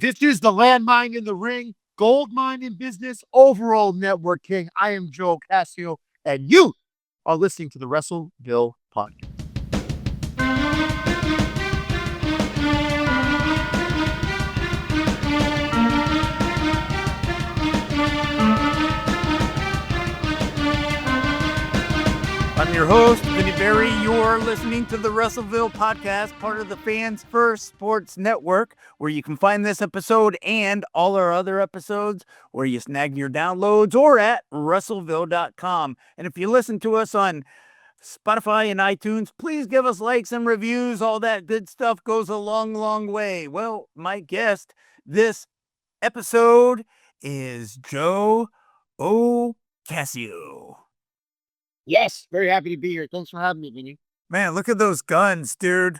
This is the landmine in the ring, gold mine in business, overall network king. I am Joe Ocasio, and you are listening to the Wrestleville Podcast. I'm your host, Vinny. You're listening to the Wrestleville Podcast, part of the Fans First Sports Network, where you can find this episode and all our other episodes where you snag your downloads or at Wrestleville.com. And if you listen to us on Spotify and iTunes, please give us likes and reviews. All that good stuff goes a long, long way. Well, my guest this episode is Joe Ocasio. Yes, very happy to be here. Thanks for having me, Vinny. Man, look at those guns, dude.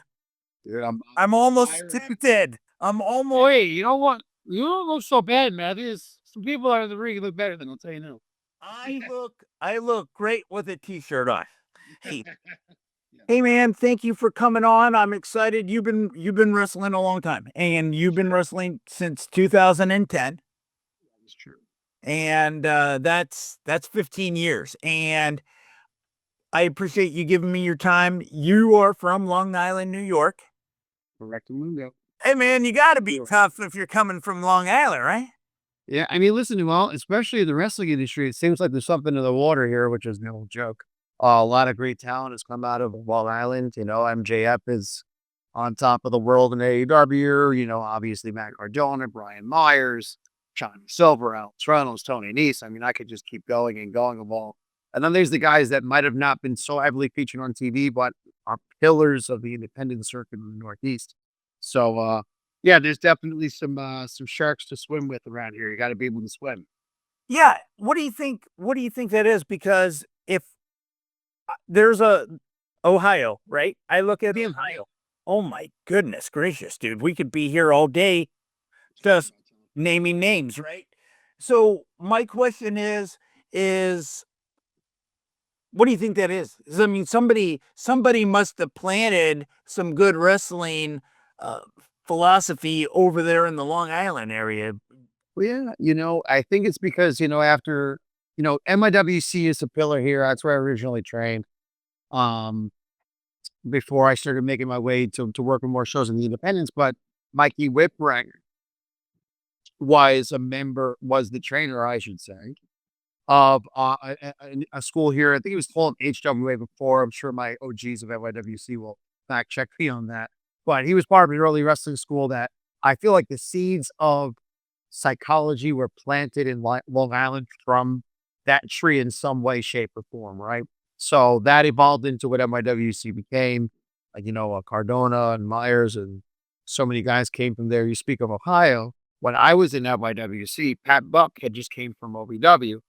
Dude, I'm almost tempted. I'm almost. Hey, you know what? You don't look so bad, man. There's some people out of the ring look better than I'll tell you now. I look great with a t-shirt on. Hey, hey, man, thank you for coming on. I'm excited. You've been wrestling a long time, and you've been wrestling since 2010. That's true. And that's 15 years. And I appreciate you giving me your time. You are from Long Island, New York. Correct, Mundo. Hey, man, you got to be tough if you're coming from Long Island, right? Yeah, I mean, listen, well, especially in the wrestling industry, it seems like there's something in the water here, which is no joke. A lot of great talent has come out of Long Island. You know, MJF is on top of the world in AEW. You know, obviously Matt Cardona, Brian Myers, Johnny Silver, Alex Reynolds, Tony Nese. I mean, I could just keep going and going of all. And then there's the guys that might have not been so heavily featured on TV, but are pillars of the independent circuit in the Northeast. So, yeah, there's definitely some sharks to swim with around here. You got to be able to swim. Yeah. What do you think? What do you think that is? Because if there's a Ohio, right? I look at Ohio. Oh my goodness gracious, dude. We could be here all day just naming names, right? So my question is what do you think that is? I mean, somebody must have planted some good wrestling philosophy over there in the Long Island area. Well, yeah, you know, I think it's because, you know, after, you know, MIWC is a pillar here. That's where I originally trained. Before I started making my way to work with more shows in the independents, but Mikey Whipwreck was the trainer, I should say, of a school here. I think it was called HWA before. I'm sure my OGs of NYWC will fact check me on that. But he was part of an early wrestling school that I feel like the seeds of psychology were planted in Long Island from that tree in some way, shape, or form, right? So that evolved into what NYWC became. You know, Cardona and Myers and so many guys came from there. You speak of Ohio. When I was in NYWC, Pat Buck had just came from OVW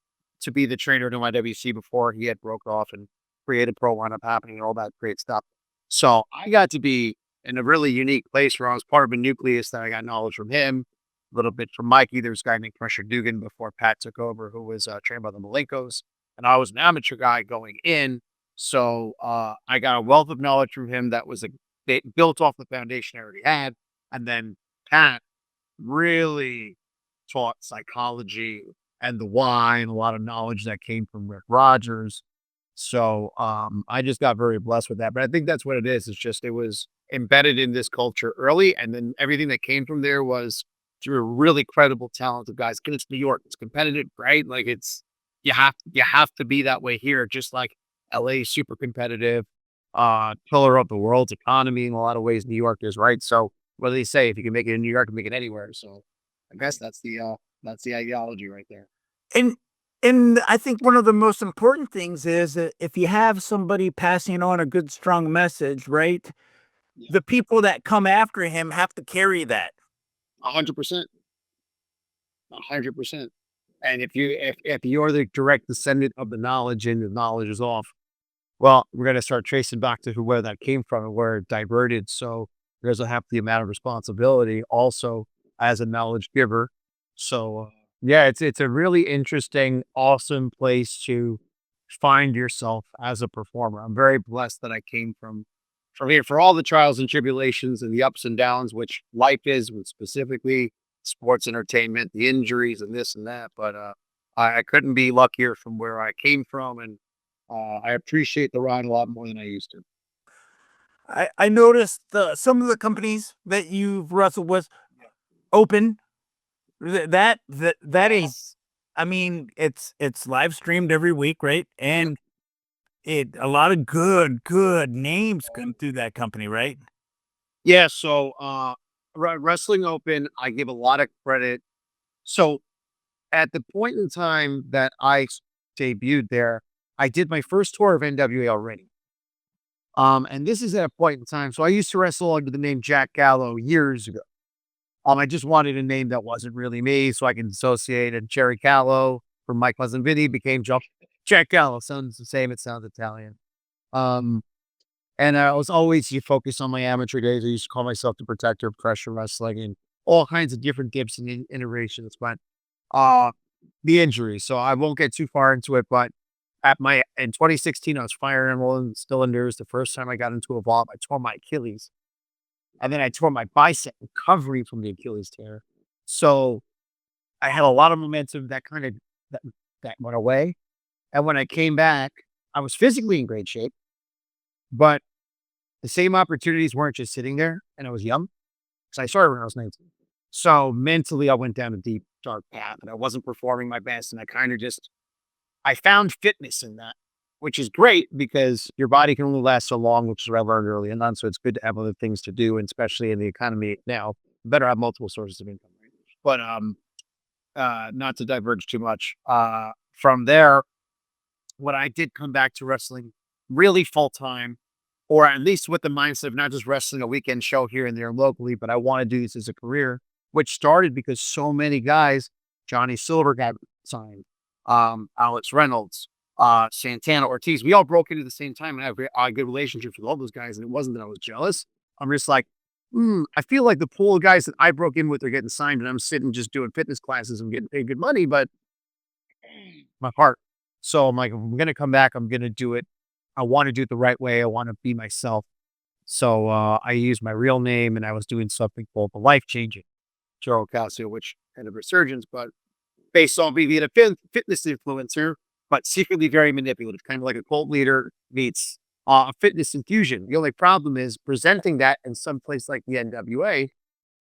to be the trainer at NYWC before he had broke off and created Pro Wound Up Happening and all that great stuff. So I got to be in a really unique place where I was part of a nucleus that I got knowledge from him, a little bit from Mikey. There was a guy named Pressure Dugan before Pat took over who was trained by the Malenkos. And I was an amateur guy going in. So I got a wealth of knowledge from him that was built off the foundation I already had. And then Pat really taught psychology and the why and a lot of knowledge that came from Rick Rogers. So I just got very blessed with that. But I think that's what it is. It's just, it was embedded in this culture early. And then everything that came from there was through really credible, talented guys. Because it's New York. It's competitive, right? Like you have to be that way here. Just like LA is super competitive, pillar of the world's economy in a lot of ways. New York is, right? So what do they say? If you can make it in New York, you can make it anywhere. So I guess that's the ideology right there. And I think one of the most important things is that if you have somebody passing on a good, strong message, right? Yeah. The people that come after him have to carry that. 100%. 100%. And if you're the direct descendant of the knowledge and the knowledge is off, well, we're going to start tracing back to where that came from and where it diverted. So there's a half the amount of responsibility also as a knowledge giver. So yeah, it's a really interesting, awesome place to find yourself as a performer. I'm very blessed that I came from here for all the trials and tribulations and the ups and downs, which life is, specifically sports entertainment, the injuries and this and that. But I couldn't be luckier from where I came from, and I appreciate the ride a lot more than I used to. I noticed some of the companies that you've wrestled with open. That is, I mean, it's live streamed every week, right? And a lot of good names come through that company, right? Yeah. So Wrestling Open, I give a lot of credit. So at the point in time that I debuted there, I did my first tour of NWA already. And this is at a point in time. So I used to wrestle under the name Jack Gallo years ago. I just wanted a name that wasn't really me, so I can dissociate. And Jerry Callo from my cousin Vinny became Jack Gallo. Sounds the same. It sounds Italian. Um, and I was always focused on my amateur days. I used to call myself the protector of pressure wrestling and all kinds of different dips and iterations. But the injury, so I won't get too far into it. But in 2016, I was firing and rolling cylinders. The first time I got into a vault, I tore my Achilles. And then I tore my bicep recovering from the Achilles tear. So I had a lot of momentum that kind of that went away. And when I came back, I was physically in great shape, but the same opportunities weren't just sitting there. And I was young. So I started when I was 19. So mentally, I went down a deep, dark path and I wasn't performing my best. And I found fitness in that, which is great because your body can only last so long, which is what I learned early on. So it's good to have other things to do, and especially in the economy now, better have multiple sources of income. But not to diverge too much. From there, when I did come back to wrestling really full time, or at least with the mindset of not just wrestling a weekend show here and there locally, but I want to do this as a career, which started because so many guys, Johnny Silver got signed, Alex Reynolds, Santana, Ortiz, we all broke into at the same time and I have good relationships with all those guys. And it wasn't that I was jealous. I'm just like, I feel like the pool of guys that I broke in with are getting signed and I'm sitting just doing fitness classes and getting paid good money, but my heart. So I'm like, if I'm going to come back, I'm going to do it. I want to do it the right way. I want to be myself. So I used my real name and I was doing something called the Life Changing Joe Ocasio, which kind of resurgence, but based on being a fitness influencer, but secretly very manipulative, kind of like a cult leader meets a fitness infusion. The only problem is presenting that in some place like the NWA,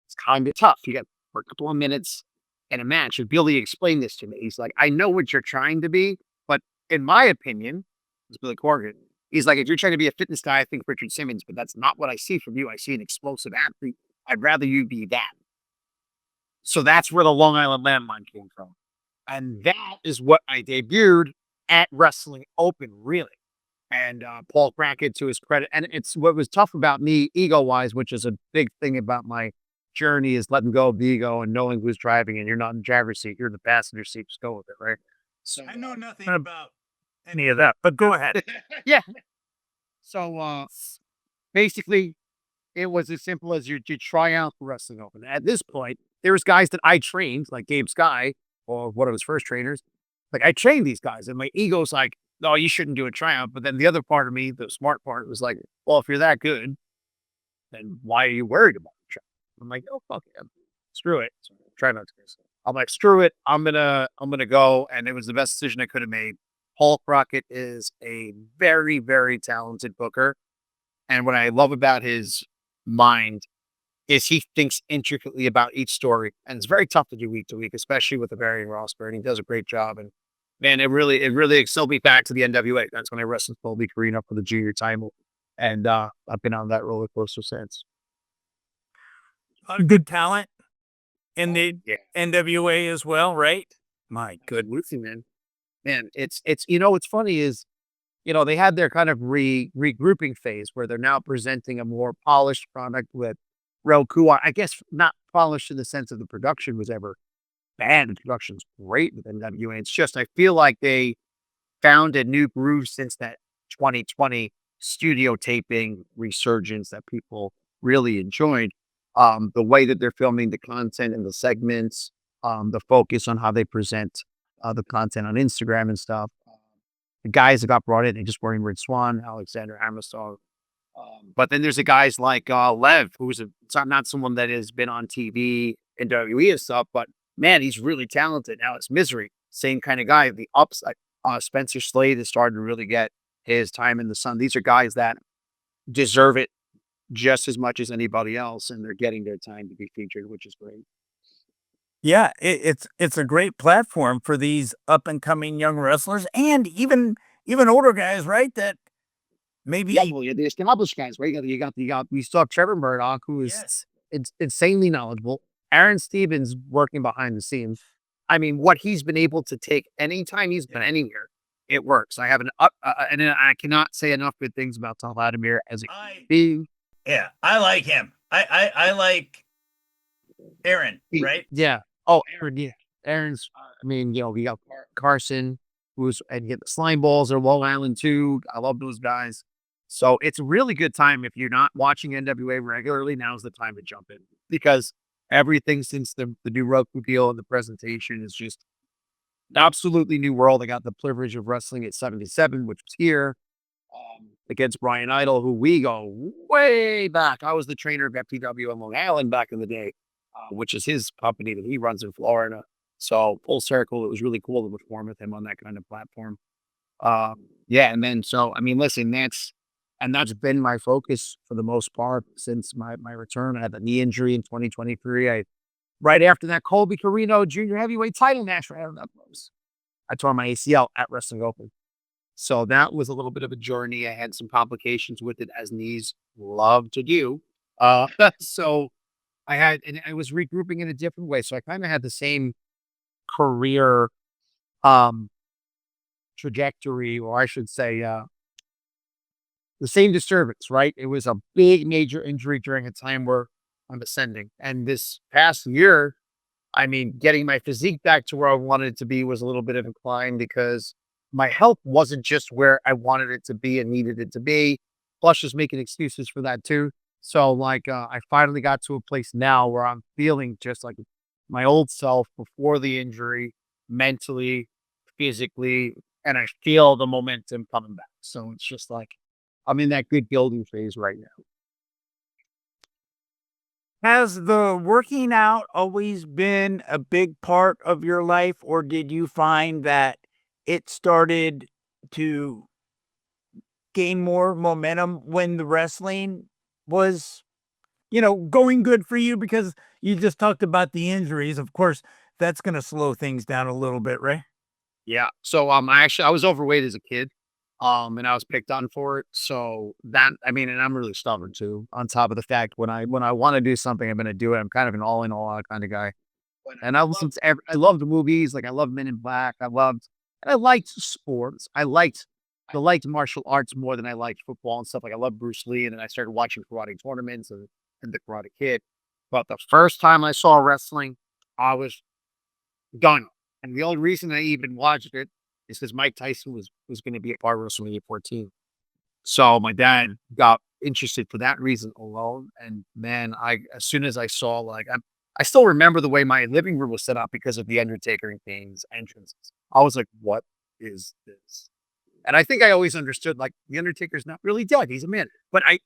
it's kind of tough. You got for a couple of minutes in a match. And Billy explained this to me. He's like, I know what you're trying to be, but in my opinion, it's Billy Corgan. He's like, if you're trying to be a fitness guy, I think Richard Simmons, but that's not what I see from you. I see an explosive athlete. I'd rather you be that. So that's where the Long Island landmine came from. And that is what I debuted at Wrestling Open, really. And Paul Crockett, to his credit, and it's what was tough about me, ego-wise, which is a big thing about my journey, is letting go of the ego and knowing who's driving. And you're not in the driver's seat; you're in the passenger seat. Just go with it, right? So I know nothing about any of that, but go ahead. Yeah. So basically, it was as simple as you try out for Wrestling Open. At this point, there was guys that I trained, like Gabe Sky, or one of his first trainers. Like I trained these guys, and my ego's like, no, you shouldn't do a tryout. But then the other part of me, the smart part, was like, well, if you're that good, then why are you worried about the tryout? I'm like, oh fuck it, screw it. So try not to. I'm like, screw it. I'm gonna go, and it was the best decision I could have made. Paul Crockett is a very, very talented booker, and what I love about his mind is he thinks intricately about each story, and it's very tough to do week to week, especially with a varying roster. And he does a great job. And man, it really excelled me back to the NWA. That's when I wrestled Colby Karina for the junior title, and I've been on that roller coaster since. Good talent in the NWA as well, right? My goodness, man. It's what's funny is, they had their kind of regrouping phase where they're now presenting a more polished product with Roku. I guess not polished in the sense of the production was ever bad. The production's great with NWA. It's just I feel like they found a new groove since that 2020 studio taping resurgence that people really enjoyed. The way that they're filming the content and the segments, the focus on how they present the content on Instagram and stuff. The guys that got brought in, they just weren't Rich Swan, Alexander Hammerstall, But then there's the guys like Lev, who's not someone that has been on TV and WWE and stuff, but man, he's really talented. Now it's Misery, same kind of guy. The upside, Spencer Slade is starting to really get his time in the sun. These are guys that deserve it just as much as anybody else, and they're getting their time to be featured, which is great. Yeah, it's a great platform for these up and coming young wrestlers and even older guys, right? That maybe Yeah, well, yeah, the established guys, right? We still have Trevor Murdoch, who is yes. it's insanely knowledgeable. Aaron Stevens working behind the scenes. I mean, what he's been able to take anytime he's been anywhere, it works. I have and I cannot say enough good things about Tom Vladimir as a being. Yeah, I like him. I like Aaron, right? Yeah. Oh, Aaron. Yeah, Aaron's. I mean, we got Carson, and you get the Slime Balls or Long Island too. I love those guys. So it's a really good time if you're not watching NWA regularly. Now's the time to jump in because everything since the new Roku deal and the presentation is just absolutely new world. I got the privilege of wrestling at 77, which was here against Brian Idol, who we go way back. I was the trainer of FTW in Long Island back in the day, which is his company that he runs in Florida. So full circle, it was really cool to perform with him on that kind of platform. Yeah, and then I mean, listen, that's been my focus for the most part since my return. I had a knee injury in 2023. Right after that Colby Carino junior heavyweight title match, right out of that close, I tore my ACL at Wrestling Open. So that was a little bit of a journey. I had some complications with it, as knees love to do. So and I was regrouping in a different way. So I kind of had the same career um trajectory, or I should say, the same disturbance, right? It was a big major injury during a time where I'm ascending. And this past year, I mean, getting my physique back to where I wanted it to be was a little bit of a climb because my health wasn't just where I wanted it to be and needed it to be. Plus, just making excuses for that too. So, I finally got to a place now where I'm feeling just like my old self before the injury, mentally, physically, and I feel the momentum coming back. So it's just like I'm in that good building phase right now. Has the working out always been a big part of your life, or did you find that it started to gain more momentum when the wrestling was, going good for you? Because you just talked about the injuries. Of course, that's going to slow things down a little bit, right? Yeah. So I was overweight as a kid. And I was picked on for it. So that I mean, and I'm really stubborn too. On top of the fact when I want to do something, I'm gonna do it. I'm kind of an all in, all out kind of guy. And I loved the movies, like I loved Men in Black. And I liked sports. I liked martial arts more than I liked football and stuff. Like I love Bruce Lee, and then I started watching karate tournaments and the Karate Kid. But the first time I saw wrestling, I was done. And the only reason I even watched it is because Mike Tyson was going to be a part of WrestleMania 14. So my dad got interested for that reason alone. And man, as soon as I saw I still remember the way my living room was set up because of the Undertaker and Kane's entrances. I was like, what is this? And I think I always understood like the Undertaker's not really dead. He's a man. But I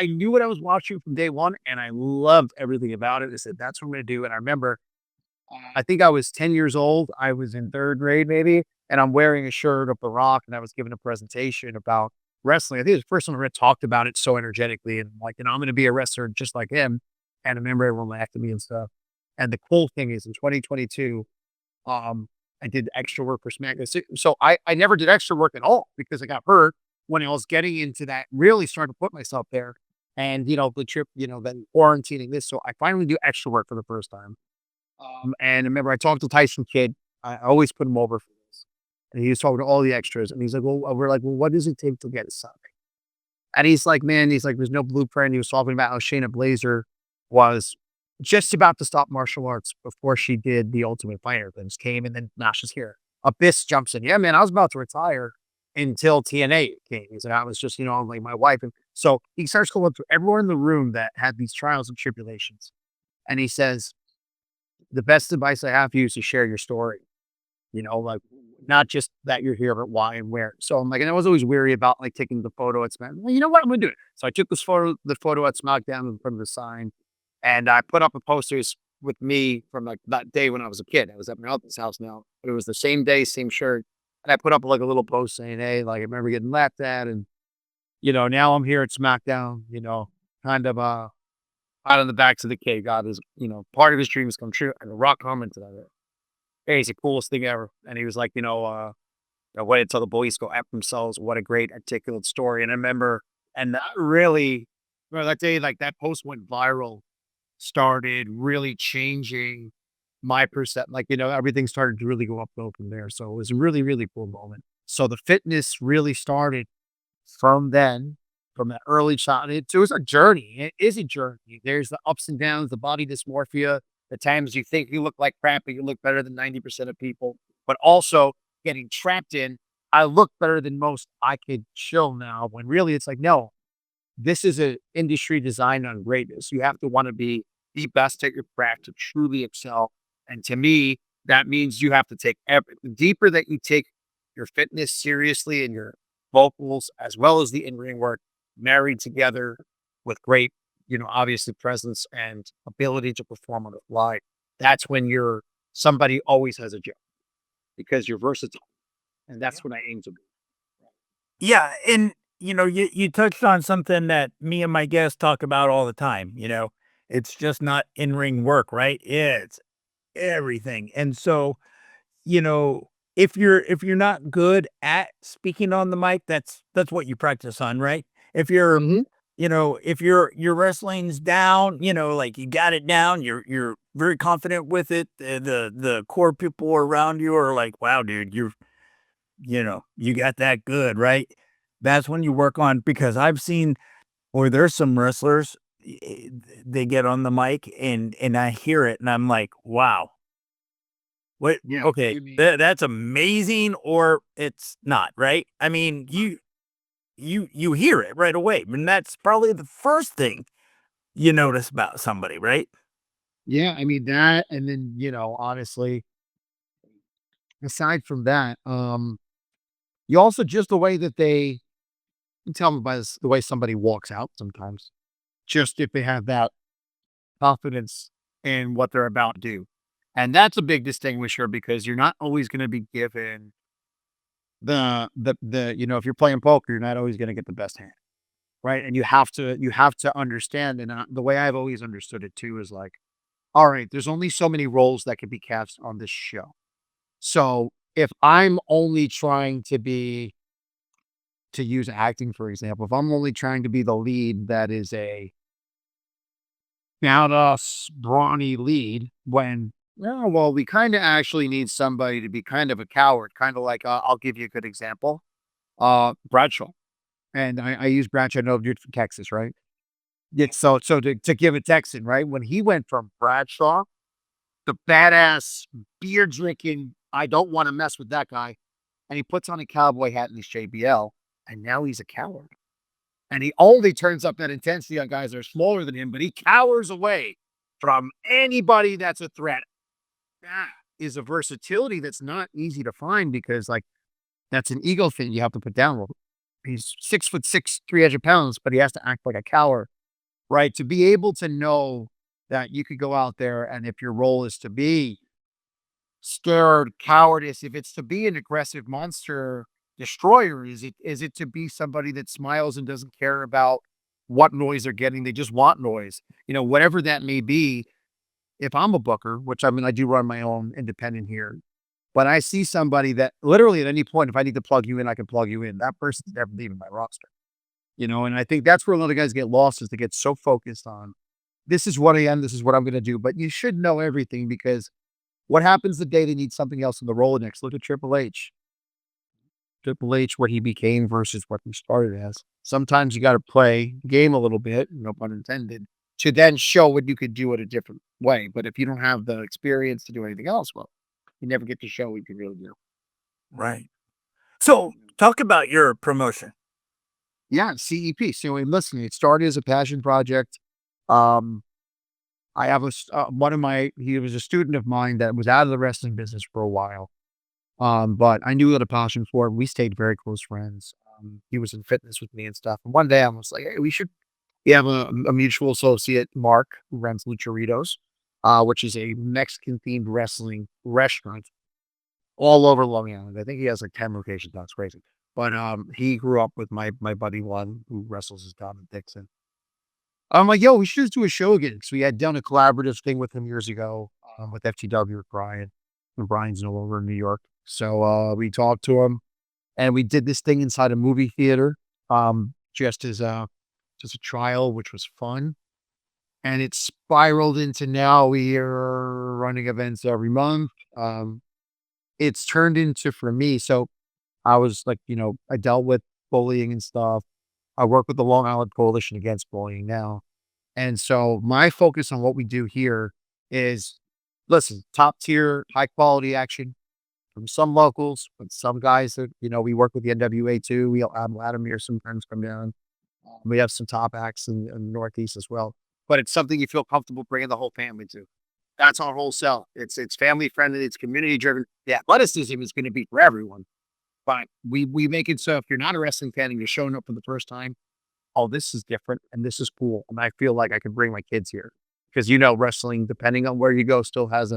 knew what I was watching from day one, and I loved everything about it. I said, that's what I'm going to do. And I remember I think I was 10 years old. I was in third grade maybe, and I'm wearing a shirt of The Rock, and I was giving a presentation about wrestling. I think it was the first time I ever talked about it so energetically and like, I'm going to be a wrestler just like him. And I remember everyone laughed at me and stuff. And the cool thing is in 2022, I did extra work for SmackDown. So I never did extra work at all because I got hurt when I was getting into that, really starting to put myself there. And, the trip, then quarantining this. So I finally do extra work for the first time. And I remember I talked to Tyson Kidd. I always put him over for this. And he was talking to all the extras. And he's like, well, we're like, well, what does it take to get something? And he's like, man, there's no blueprint. He was talking about how Shayna Blazer was just about to stop martial arts before she did the Ultimate Fighter. Then just came and then now she's here. Abyss jumps in. Yeah, man, I was about to retire until TNA came. He's like, I was just, like my wife. And so he starts going through everyone in the room that had these trials and tribulations. And he says, the best advice I have for you is to share your story. Like not just that you're here, but why and where. So I'm like, and I was always weary about like taking the photo at SmackDown. Well, you know what? I'm gonna do it. So I took the photo at SmackDown in front of the sign, and I put up a posters with me from like that day when I was a kid. I was at my uncle's house now, but it was the same day, same shirt. And I put up like a little post saying, "Hey, like I remember getting laughed at, and now I'm here at SmackDown. Kind of out on the backs of the cake. God is, part of his dreams come true." And The Rock commented on it. Hey, it's the coolest thing ever. And he was like, wait until the boys go F themselves. What a great articulate story. And I remember, and that really, that day, like that post went viral, started really changing my perception. Like, everything started to really go uphill from there. So it was a really, really cool moment. So the fitness really started from then, from that early childhood. It was a journey. It is a journey. There's the ups and downs, the body dysmorphia, the times you think you look like crap, but you look better than 90% of people, but also getting trapped in, I look better than most. I could chill now, when really it's like, no, this is an industry designed on greatness. You have to want to be the best at your craft to truly excel. And to me, that means you have to take the deeper that you take your fitness seriously and your vocals, as well as the in-ring work, married together with great, obviously presence and ability to perform on the fly. That's when somebody always has a job, because you're versatile. And that's what I aim to be. Yeah, and you touched on something that me and my guests talk about all the time. It's just not in ring work, right? It's everything. And so, if you're not good at speaking on the mic, that's what you practice on, right? If you're Mhm. if your wrestling's down, like you got it down, you're very confident with it. The core people around you are like, wow, dude, you got that good, right? That's when you work on, because I've seen, or there's some wrestlers, they get on the mic and I hear it and I'm like, wow, what? Yeah. Okay, You mean that's amazing, or it's not, right? I mean, you hear it right away, and that's probably the first thing you notice about somebody, right? yeah, I mean that, and then, honestly, aside from that, you also just the way that they you tell me by the way somebody walks out sometimes. Just if they have that confidence in what they're about to do. And that's a big distinguisher, because you're not always going to be given if you're playing poker, you're not always going to get the best hand. Right. And you have to understand. And the way I've always understood it too is like, all right, there's only so many roles that can be cast on this show. So if I'm only trying to use acting, for example, if I'm only trying to be the lead that is a badass, brawny lead, when, oh, well, we kind of actually need somebody to be kind of a coward, kind of like, I'll give you a good example. Bradshaw. And I use Bradshaw, I know you're from Texas, right? Yeah, so to give a Texan, right? When he went from Bradshaw, the badass beer drinking, I don't want to mess with that guy, and he puts on a cowboy hat and his JBL, and now he's a coward. And he only turns up that intensity on guys that are smaller than him, but he cowers away from anybody that's a threat. That is a versatility that's not easy to find, because like that's an ego thing you have to put down. Well, he's 6'6", 300 pounds, but he has to act like a coward, right? To be able to know that you could go out there, and if your role is to be scared, cowardice, if it's to be an aggressive monster destroyer, is it to be somebody that smiles and doesn't care about what noise they're getting, they just want noise. Whatever that may be. If I'm a booker, which I mean I do run my own independent here, but I see somebody that literally at any point, if I need to plug you in, I can plug you in. That person's never leaving my roster. And I think that's where a lot of guys get lost, is they get so focused on, this is what I am, this is what I'm gonna do. But you should know everything, because what happens the day they need something else in the Rolodex? Look at Triple H. Triple H, what he became versus what he started as. Sometimes you got to play game a little bit, no pun intended, to then show what you could do it a different way. But if you don't have the experience to do anything else, well, you never get to show what you can really do. Right. So talk about your promotion. Yeah, CEP. So listen, it started as a passion project. Um, I have he was a student of mine that was out of the wrestling business for a while. But I knew he had a passion for it. We stayed very close friends. He was in fitness with me and stuff. And one day I was like, hey, we have a mutual associate, Mark, who runs Lucharitos, which is a Mexican themed wrestling restaurant all over Long Island. I think he has like 10 locations. That's crazy. But he grew up with my buddy one who wrestles as Dominic Dixon. I'm like, yo, we should just do a show again. So we had done a collaborative thing with him years ago with FTW with Brian. And Brian's no longer in New York. So we talked to him and we did this thing inside a movie theater just as just a trial, which was fun. And it spiraled into now we are running events every month. It's turned into for me. So I was like, I dealt with bullying and stuff. I work with the Long Island Coalition Against Bullying now. And so my focus on what we do here is, listen, top tier, high quality action from some locals, but some guys that, we work with the NWA too. We'll have Vladimir sometimes come down. We have some top acts in the Northeast as well. But it's something you feel comfortable bringing the whole family to. That's our whole sell. It's family friendly. It's community driven. The athleticism is going to be for everyone. But we make it so if you're not a wrestling fan and you're showing up for the first time, oh, this is different and this is cool. And I feel like I could bring my kids here because wrestling, depending on where you go, still has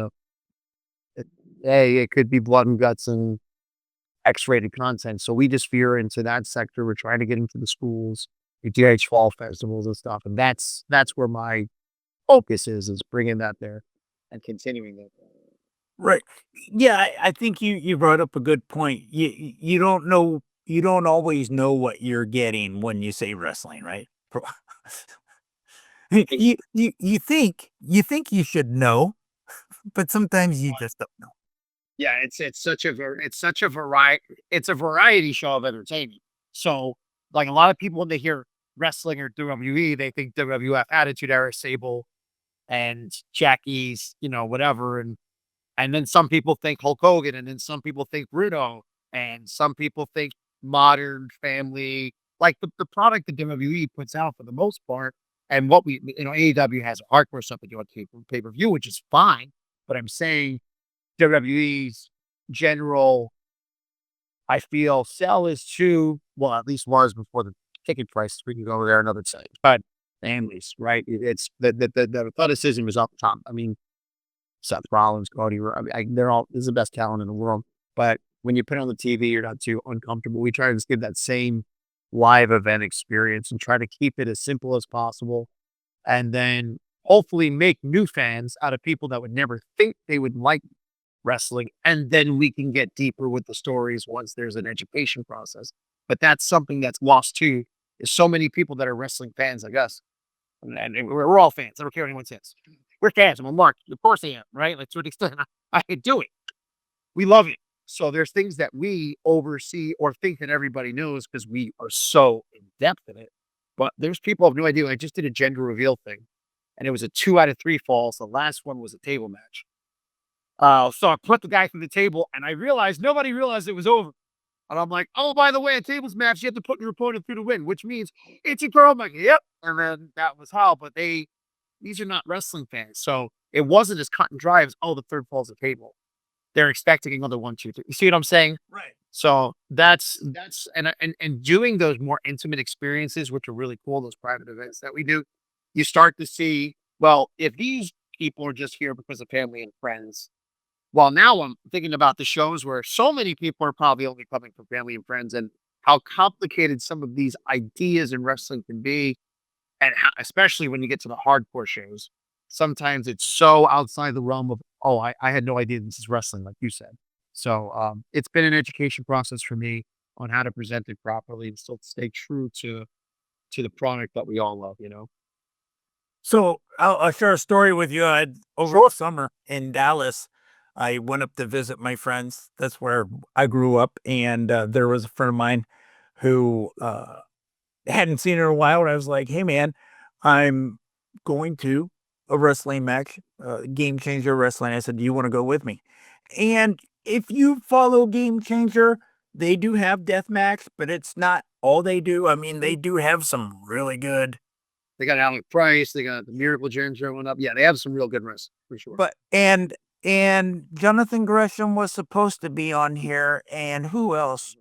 it could be blood and guts and X-rated content. So we just veer into that sector. We're trying to get into the schools, the DH fall festivals and stuff, and that's where my focus is bringing that there and continuing that. Right. Yeah, I think you brought up a good point. You don't know, you don't always know what you're getting when you say wrestling, right? You think you should know, but sometimes you just don't know. Yeah, it's a variety show of entertainment. So, like a lot of people when they hear wrestling or WWE, they think WWF Attitude Era, Sable, and Jackie's, whatever, and then some people think Hulk Hogan, and then some people think Bruno, and some people think Modern Family, like the product that WWE puts out for the most part, and what AEW has hardcore stuff that you want to pay per view, which is fine. But I'm saying WWE's general, I feel, sell is too well, at least was before the ticket prices. We can go over there another time. But families, right? It's the athleticism is up top. I mean, Seth Rollins, Cody, they're all this is the best talent in the world. But when you put it on the TV, you're not too uncomfortable. We try to just give that same live event experience and try to keep it as simple as possible. And then hopefully make new fans out of people that would never think they would like wrestling. And then we can get deeper with the stories once there's an education process. But that's something that's lost too, is so many people that are wrestling fans like us. And we're all fans. I don't care what anyone says. We're fans. I'm a Mark. Of course I am, right? Like to an extent, I could do it. We love it. So there's things that we oversee or think that everybody knows because we are so in depth in it. But there's people who have no idea. I just did a gender reveal thing, and it was a 2 out of 3 falls. The last one was a table match. So I put the guy from the table, and I realized nobody realized it was over. And I'm like, oh, by the way, a tables match, you have to put your opponent through to win, which means it's a girl. I'm like, yep. And then that was how. But these are not wrestling fans. So it wasn't as cut and dry as, oh, the third falls a table. They're expecting another 1, 2, 3. You see what I'm saying? Right. So that's and doing those more intimate experiences, which are really cool, those private events that we do, you start to see, well, if these people are just here because of family and friends, well, now I'm thinking about the shows where so many people are probably only coming from family and friends and how complicated some of these ideas in wrestling can be. And especially when you get to the hardcore shows, sometimes it's so outside the realm of, oh, I had no idea this is wrestling, like you said. So it's been an education process for me on how to present it properly and still stay true to the product that we all love. So I'll share a story with you. Over the summer in Dallas, I went up to visit my friends. That's where I grew up. And there was a friend of mine who hadn't seen her in a while. And I was like, hey, man, I'm going to a wrestling match, Game Changer Wrestling. I said, do you want to go with me? And if you follow Game Changer, they do have deathmatch, but it's not all they do. I mean, they do have some really good. They got Alec Price. They got the Miracle Gym showing up. Yeah, they have some real good wrestling for sure. And and Jonathan Gresham was supposed to be on here, and who else?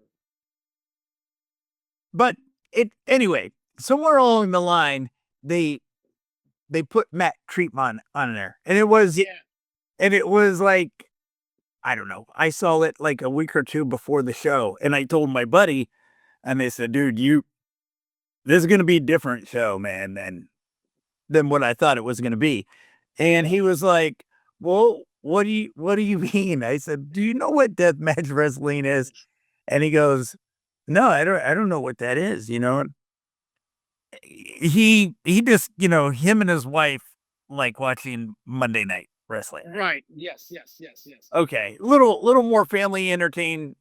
But anyway, somewhere along the line, they put Matt Treatman on there, and it was like, I don't know. I saw it like a week or two before the show, and I told my buddy, and they said, "Dude, this is gonna be a different show, man, than what I thought it was gonna be." And he was like, "Well, what do you mean?" I said, "Do you know what deathmatch wrestling is?" And he goes, "No, I don't know what that is, you know?" He just, him and his wife like watching Monday Night Wrestling. Right. Yes. Yes. Yes. Yes. Okay, little more family entertaining.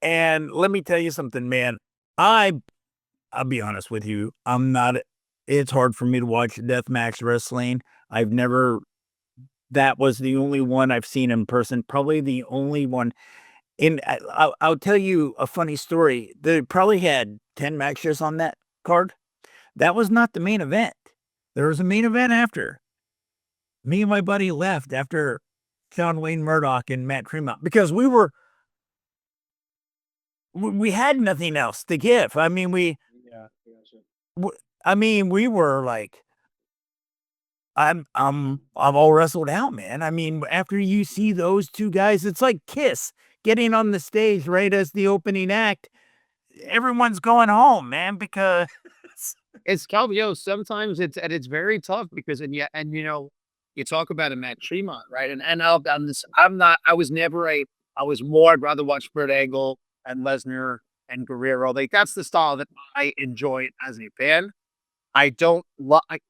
And let me tell you something, man. I'll be honest with you. I'm not. It's hard for me to watch deathmatch wrestling. I've never. That was the only one I've seen in person. Probably the only one. I'll tell you a funny story. They probably had 10 matches on that card. That was not the main event. There was a main event after. Me and my buddy left after John Wayne Murdoch and Matt Tremont because we had nothing else to give. I mean, Yeah. we were like, I'm all wrestled out, man. I mean, after you see those two guys, it's like Kiss getting on the stage right as the opening act. Everyone's going home, man, because It's tough, sometimes it's very tough because you talk about a Matt Tremont, right? And I'm not I was never a I was more I'd rather watch Kurt Angle and Lesnar and Guerrero. Like that's the style that I enjoy as a fan. I don't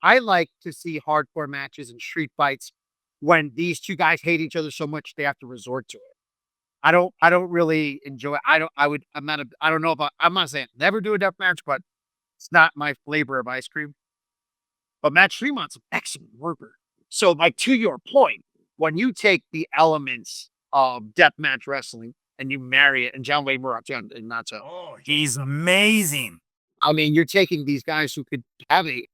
I like to see hardcore matches and street fights when these two guys hate each other so much they have to resort to it. I don't really enjoy it. I'm not I don't know if I'm not saying never do a death match, but it's not my flavor of ice cream. But Matt Tremont's an excellent worker. So, like to your point, when you take the elements of deathmatch wrestling and you marry it, and John Wayne Murdoch, and not so. oh, he's amazing. I mean, you're taking these guys who could have a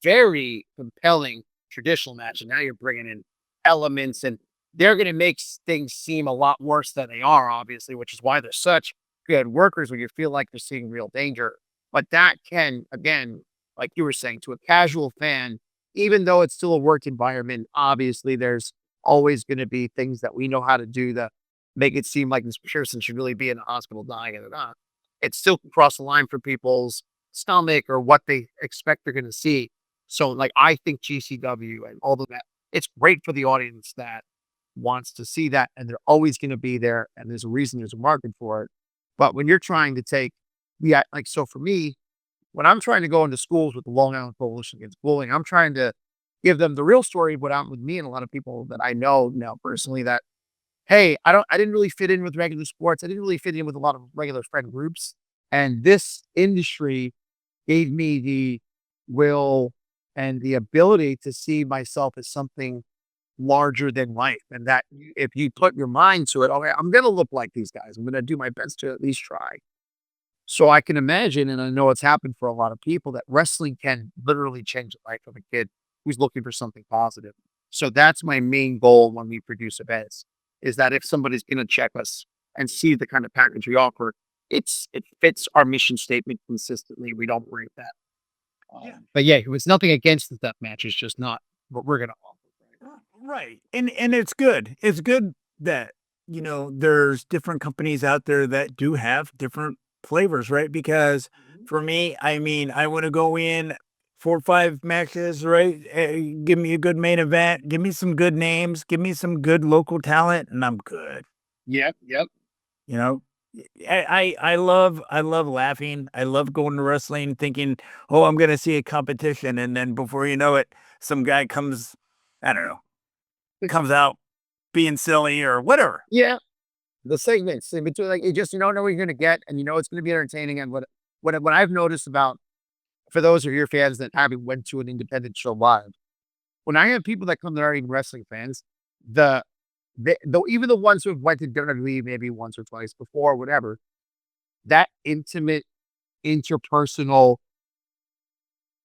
very compelling traditional match, and now you're bringing in elements, and they're going to make things seem a lot worse than they are, obviously, which is why they're such good workers when you feel like you're seeing real danger. But that can, again, like you were saying, to a casual fan, even though it's still a work environment, obviously there's always going to be things that we know how to do that make it seem like this person should really be in the hospital dying and they're not. It still can cross the line for people's stomach or what they expect they're going to see. So, like, I think GCW and all of that, it's great for the audience that wants to see that, and they're always going to be there. And there's a reason there's a market for it. But when you're trying to take, yeah, like, so for me, when I'm trying to go into schools with the Long Island Coalition Against Bullying, I'm trying to give them the real story of what happened with me and a lot of people that I know now personally that, hey, I didn't really fit in with regular sports. I didn't really fit in with a lot of regular friend groups. And this industry gave me the will and the ability to see myself as something larger than life. And that if you put your mind to it, okay, I'm going to look like these guys. I'm going to do my best to at least try. So I can imagine, and I know it's happened for a lot of people, that wrestling can literally change the life of a kid who's looking for something positive. So that's my main goal when we produce events, is that if somebody's going to check us and see the kind of package we offer, it fits our mission statement consistently. We don't break that. But yeah, it was nothing against the death match. It's just not what we're going to offer. Right. And it's good. It's good that, there's different companies out there that do have different flavors, right? Because for me, I mean, I want to go in 4 or 5 matches, right? Give me a good main event, give me some good names, give me some good local talent, and I'm good. Yep. Yep. You know, I love laughing. I love going to wrestling thinking, oh, I'm gonna see a competition, and then before you know it, some guy comes, I don't know, comes out being silly or whatever. Yeah. The segments in between, like, it just, you don't know what you're going to get, and it's going to be entertaining. And what I've noticed about, for those of your fans that haven't went to an independent show live, when I have people that come that aren't even wrestling fans, though even the ones who have went to WWE maybe once or twice before, whatever, that intimate, interpersonal,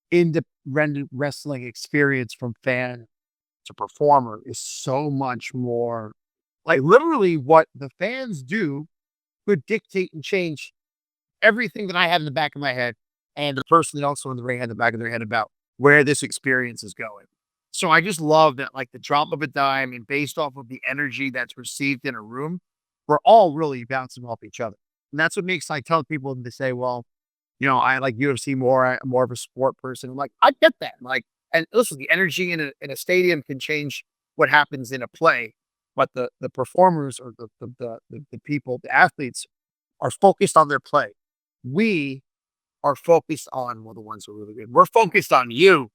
independent wrestling experience from fan to performer is so much more like literally what the fans do could dictate and change everything that I had in the back of my head and the person that also in the ring had in the back of their head about where this experience is going. So I just love that, like the drop of a dime and based off of the energy that's received in a room, we're all really bouncing off each other. And that's what makes I tell people to say, well, I like UFC more. I'm more of a sport person. I'm like, I get that. Like, and listen, the energy in a stadium can change what happens in a play, but the performers or the people, the athletes are focused on their play. We are focused on well, the ones who are really good. We're focused on you,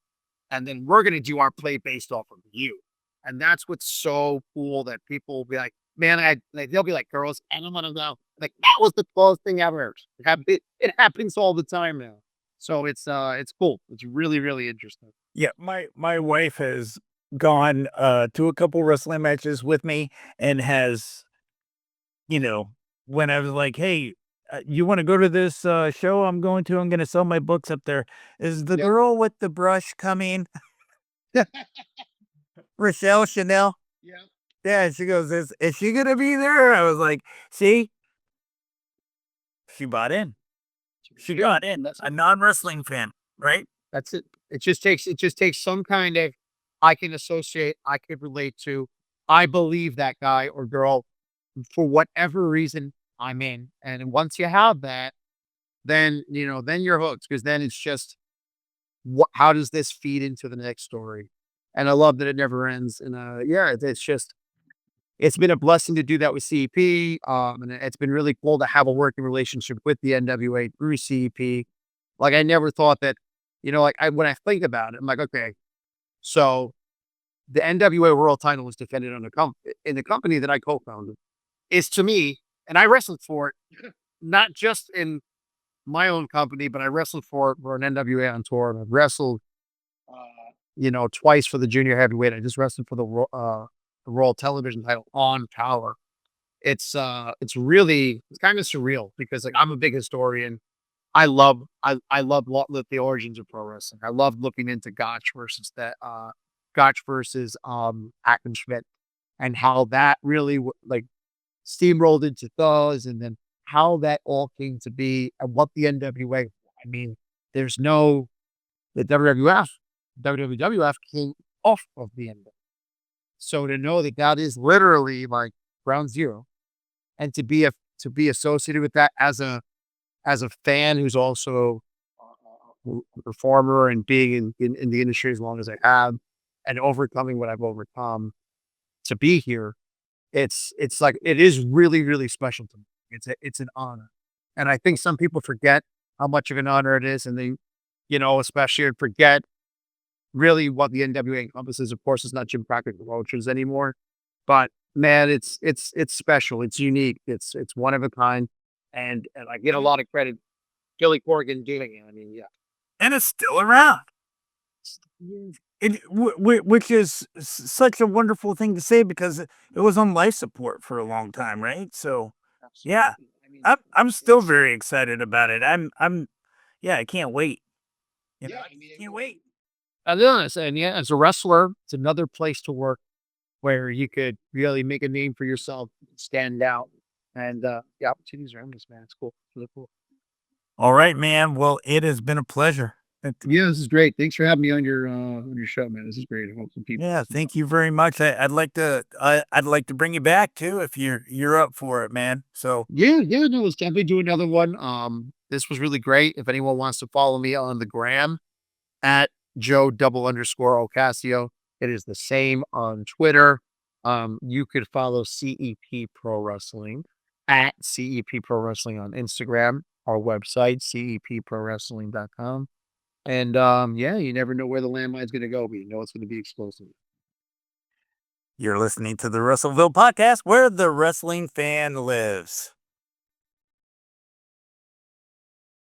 and then we're gonna do our play based off of you. And that's what's so cool that people will be like, man, they'll be like, girls, and I'm gonna go. Like, that was the coolest thing ever. It happens all the time now. So it's cool. It's really, really interesting. Yeah, my wife has gone to a couple wrestling matches with me and has, you know, when I was like, "Hey, you want to go to this show I'm going to? I'm going to sell my books up there. Is the Yep. girl with the brush coming?" Rochelle Chanel. Yeah. Yeah, she goes, is she gonna be there? I was like, see, she bought in. She Yeah. got in. That's A non-wrestling fan, right? That's it. It just takes some kind of I can associate, I could relate to. I believe that guy or girl for whatever reason I'm in. And once you have that, then you're hooked because then it's just how does this feed into the next story? And I love that it never ends. And yeah, it's been a blessing to do that with CEP. And it's been really cool to have a working relationship with the NWA through CEP. Like I never thought that, like when I think about it, I'm like, okay, so the NWA world title was defended on in the company that I co-founded is to me, and I wrestled for it, not just in my own company, but I wrestled for an NWA on tour. And I've wrestled, uh, twice for the junior heavyweight. I just wrestled for the World Television title on Power. It's really it's kind of surreal because like I'm a big historian. I love the origins of pro wrestling. I love looking into Gotch versus Hackenschmidt and how that really like steamrolled into those and then how that all came to be and what the NWA. I mean, there's no the WWF came off of the NWA. So to know that that is literally like ground zero and to be associated with that as a fan who's also a performer and being in the industry as long as I have and overcoming what I've overcome to be here, it's like it is really, really special to me. It's an honor. And I think some people forget how much of an honor it is and they, especially forget really what the NWA encompasses. Of course, it's not Jim Crockett Promotions anymore, but man, it's special. It's unique. It's one of a kind, and I get a lot of credit. Billy Corgan doing it. I mean, yeah. And it's still around. Which is such a wonderful thing to say because it was on life support for a long time, right? So, yeah, Absolutely. I mean, I'm still very excited about it. Yeah, I can't wait. yeah. I can't wait. I know, and yeah, as a wrestler, it's another place to work where you could really make a name for yourself, stand out, and the opportunities are endless, man. It's cool. It's really cool. All right, man. Well, it has been a pleasure. Yeah, this is great. Thanks for having me on your show, man. This is great. I hope some people. Yeah, thank you very much. I'd like to bring you back too if you're up for it, man. So Yeah, yeah, no, let's definitely do another one. This was really great. If anyone wants to follow me on the gram at Joe double underscore Ocasio, it is the same on Twitter. You could follow CEP Pro Wrestling at CEP Pro Wrestling on Instagram, our website, cepprowrestling.com. And yeah, you never know where the landmine's gonna go, but you know it's gonna be explosive. you're listening to the Wrestleville Podcast, where the wrestling fan lives.